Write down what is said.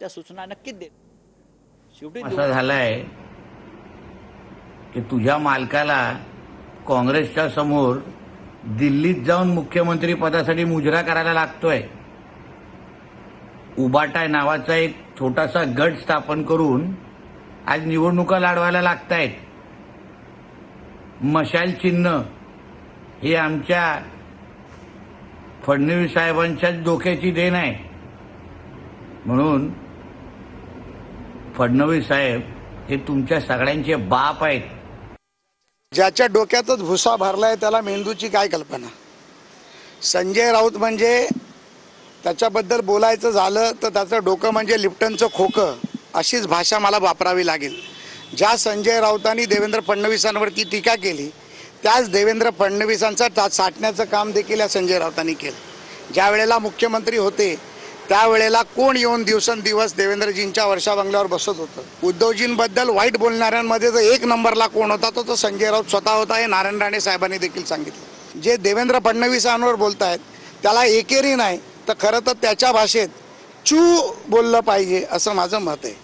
त्या सूचना नक्कीच देत. शेवटी असं झालंय की तुझ्या मालकाला काँग्रेसच्या समोर दिल्लीत जाऊन मुख्यमंत्री पदासाठी मुजरा करायला लागतोय. उबाटा नावाचा एक छोटासा गट स्थापन करून आज निवडणुका लढवायला लागतायत. मशाल चिन्ह हे आमच्या फडणवीस साहेबांच्याच डोक्याची देण आहे. म्हणून फडणवीस साहेब हे तुमच्या सगळ्यांचे बाप आहेत. ज्याच्या डोक्यातच भुसा भरलाय त्याला मेंदूची काय कल्पना. संजय राऊत म्हणजे त्याच्याबद्दल बोलायचं झालं तर त्याचं डोकं म्हणजे लिप्टनचं खोकं, अशीच भाषा मला वापरावी लागेल. ज्या संजय राऊतांनी देवेंद्र फडणवीसांवरती टीका केली त्याच देवेंद्र फडणवीसांचा साठण्याचं काम देखील या संजय राऊतांनी केलं. ज्या वेळेला मुख्यमंत्री होते त्यावेळेला कोण येऊन दिवसेंदिवस देवेंद्रजींच्या वर्षा बंगल्यावर बसत होतं. उद्धवजींबद्दल वाईट बोलणाऱ्यांमध्ये जर एक नंबरला कोण होता तो संजय राऊत स्वतः होता, हे नारायण राणे साहेबांनी देखील सांगितलं. जे देवेंद्र फडणवीसांवर बोलतायत त्याला एकेरी नाही तर खरं तर त्याच्या भाषेत चू बोललं पाहिजे असं माझं मत आहे.